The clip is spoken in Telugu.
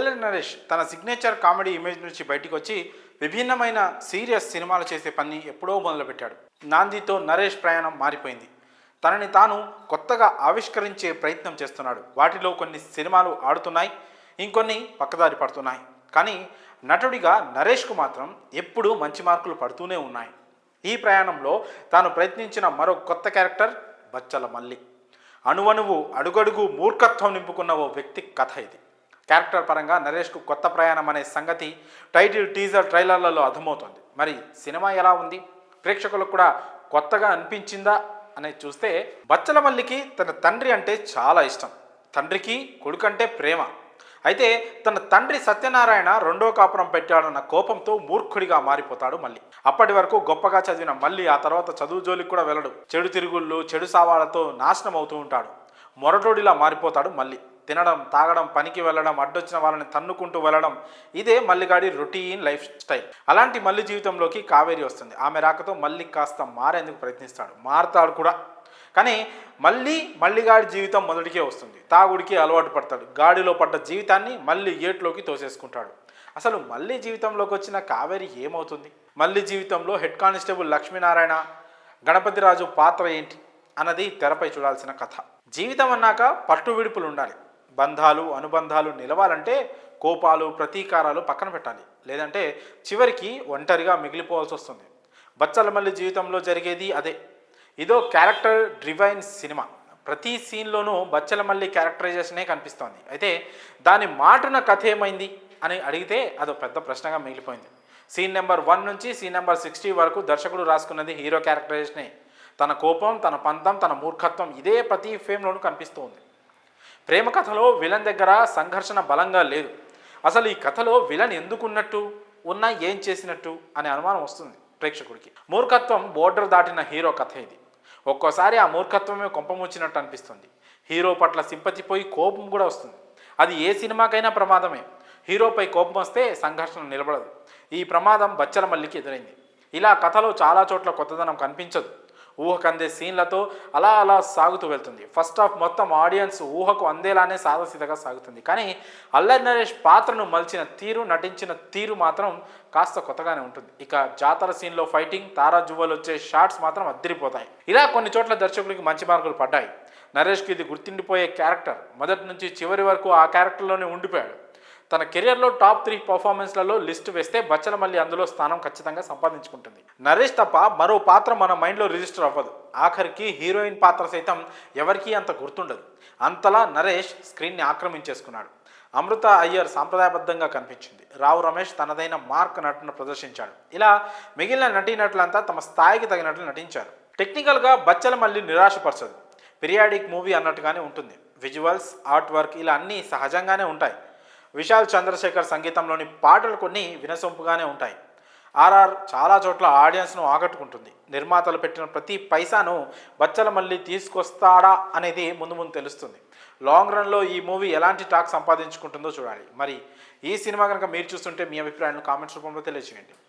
అల్లరి నరేష్ తన సిగ్నేచర్ కామెడీ ఇమేజ్ నుంచి బయటికి వచ్చి విభిన్నమైన సీరియస్ సినిమాలు చేసే పని ఎప్పుడో మొదలుపెట్టాడు. నాందితో నరేష్ ప్రయాణం మారిపోయింది. తనని తాను కొత్తగా ఆవిష్కరించే ప్రయత్నం చేస్తున్నాడు. వాటిలో కొన్ని సినిమాలు ఆడుతున్నాయి, ఇంకొన్ని పక్కదారి పడుతున్నాయి. కానీ నటుడిగా నరేష్కు మాత్రం ఎప్పుడూ మంచి మార్కులు పడుతూనే ఉన్నాయి. ఈ ప్రయాణంలో తాను ప్రయత్నించిన మరో కొత్త క్యారెక్టర్ బచ్చల మల్లి. అణువణువు అడుగడుగు మూర్ఖత్వం నింపుకున్న ఓ వ్యక్తి కథ ఇది. క్యారెక్టర్ పరంగా నరేష్కు కొత్త ప్రయాణం అనే సంగతి టైటిల్, టీజర్, ట్రైలర్లలో అర్థమవుతుంది. మరి సినిమా ఎలా ఉంది, ప్రేక్షకులకు కూడా కొత్తగా అనిపించిందా అనేది చూస్తే, బచ్చల మల్లికి తన తండ్రి అంటే చాలా ఇష్టం. తండ్రికి కొడుకంటే ప్రేమ. అయితే తన తండ్రి సత్యనారాయణ రెండో కాపురం పెట్టాడన్న కోపంతో మూర్ఖుడిగా మారిపోతాడు మల్లి. అప్పటి వరకు గొప్పగా చదివిన మల్లి ఆ తర్వాత చదువు జోలికి కూడా వెళ్ళడు. చెడు తిరుగుళ్ళు, చెడు సావాలతో నాశనం అవుతూ ఉంటాడు. మొరటోడిలా మారిపోతాడు మల్లి. తినడం, తాగడం, పనికి వెళ్ళడం, అడ్డొచ్చిన వాళ్ళని తన్నుకుంటూ వెళ్ళడం, ఇదే మల్లిగాడి రొటీన్ లైఫ్ స్టైల్. అలాంటి మల్లి జీవితంలోకి కావేరి వస్తుంది. ఆమె రాకతో మల్లి కాస్త మారేందుకు ప్రయత్నిస్తాడు, మారుతాడు కూడా. కానీ మల్లిగాడి జీవితం మొదటికే వస్తుంది. తాగుడికి అలవాటు పడతాడు. గాడిలో పడ్డ జీవితాన్ని మళ్ళీ ఏట్లోకి తోసేసుకుంటాడు. అసలు మల్లి జీవితంలోకి వచ్చిన కావేరి ఏమవుతుంది? మల్లి జీవితంలో హెడ్ కానిస్టేబుల్ లక్ష్మీనారాయణ, గణపతిరాజు పాత్ర ఏంటి అన్నది తెరపై చూడాల్సిన కథ. జీవితం అన్నాక పట్టు విడుపులు ఉండాలి. బంధాలు, అనుబంధాలు నిలవాలంటే కోపాలు, ప్రతీకారాలు పక్కన పెట్టాలి. లేదంటే చివరికి ఒంటరిగా మిగిలిపోవాల్సి వస్తుంది. బచ్చల మల్లి జీవితంలో జరిగేది అదే. ఇదో క్యారెక్టర్ డ్రివైన్ సినిమా. ప్రతి సీన్లోనూ బచ్చల మల్లి క్యారెక్టరైజేషనే కనిపిస్తోంది. అయితే దాని మాటున కథ ఏమైంది అని అడిగితే అదో పెద్ద ప్రశ్నగా మిగిలిపోయింది. సీన్ నెంబర్ 1 నుంచి సీన్ నెంబర్ 60 వరకు దర్శకుడు రాసుకున్నది హీరో క్యారెక్టరైజేషనే. తన కోపం, తన పంతం, తన మూర్ఖత్వం ఇదే ప్రతి ఫ్రేమ్లోనూ కనిపిస్తూ ఉంది. ప్రేమ కథలో విలన్ దగ్గర సంఘర్షణ బలంగా లేదు. అసలు ఈ కథలో విలన్ ఎందుకున్నట్టు, ఉన్నా ఏం చేసినట్టు అనే అనుమానం వస్తుంది ప్రేక్షకుడికి. మూర్ఖత్వం బోర్డర్ దాటిన హీరో కథ ఇది. ఒక్కోసారి ఆ మూర్ఖత్వమే కొంపముచ్చినట్టు అనిపిస్తుంది. హీరో పట్ల సింపతి పోయి కోపం కూడా వస్తుంది. అది ఏ సినిమాకైనా ప్రమాదమే. హీరోపై కోపం వస్తే సంఘర్షణ నిలబడదు. ఈ ప్రమాదం బచ్చల మల్లికి ఎదురైంది. ఇలా కథలో చాలా చోట్ల కొత్తదనం కనిపించదు. ఊహకందే సీన్లతో అలా సాగుతూ వెళ్తుంది. ఫస్ట్ హాఫ్ మొత్తం ఆడియన్స్ ఊహకు అందేలానే సాదాసీదగా సాగుతుంది. కానీ అల్లరి నరేష్ పాత్రను మలిచిన తీరు, నటించిన తీరు మాత్రం కాస్త కొత్తగానే ఉంటుంది. ఇక జాతర సీన్లో ఫైటింగ్, తారా జువ్వలు వచ్చే షాట్స్ మాత్రం అద్దరిపోతాయి. ఇలా కొన్ని చోట్ల దర్శకుడికి మంచి మార్కులు పడ్డాయి. నరేష్కి ఇది గుర్తుండిపోయే క్యారెక్టర్. మొదటి నుంచి చివరి వరకు ఆ క్యారెక్టర్లోనే ఉండిపోయాడు. తన కెరియర్లో టాప్ 3 పర్ఫార్మెన్స్లలో లిస్ట్ వేస్తే బచ్చల మల్లి అందులో స్థానం ఖచ్చితంగా సంపాదించుకుంటుంది. నరేష్ తప్ప మరో పాత్ర మన మైండ్లో రిజిస్టర్ అవ్వదు. ఆఖరికి హీరోయిన్ పాత్ర సైతం ఎవరికీ అంత గుర్తుండదు. అంతలా నరేష్ స్క్రీన్ని ఆక్రమించేసుకున్నాడు. అమృత అయ్యర్ సాంప్రదాయబద్ధంగా కనిపించింది. రావు రమేష్ తనదైన మార్క్ నటన ప్రదర్శించాడు. ఇలా మిగిలిన నటీనటులంతా తమ స్థాయికి తగినట్లు నటించారు. టెక్నికల్గా బచ్చల మల్లి నిరాశపరచదు. పిరియాడిక్ మూవీ అన్నట్టుగానే ఉంటుంది. విజువల్స్, ఆర్ట్ వర్క్ ఇలా అన్నీ సహజంగానే ఉంటాయి. విశాల్ చంద్రశేఖర్ సంగీతంలోని పాటలు కొన్ని వినసొంపుగానే ఉంటాయి. ఆర్ఆర్ చాలా చోట్ల ఆడియన్స్ను ఆకట్టుకుంటుంది. నిర్మాతలు పెట్టిన ప్రతి పైసాను బచ్చల మల్లి తీసుకొస్తాడా అనేది ముందు తెలుస్తుంది. లాంగ్ రన్లో ఈ మూవీ ఎలాంటి టాక్ సంపాదించుకుంటుందో చూడాలి. మరి ఈ సినిమా కనుక మీరు చూస్తుంటే మీ అభిప్రాయాలను కామెంట్స్ రూపంలో తెలియజేయండి.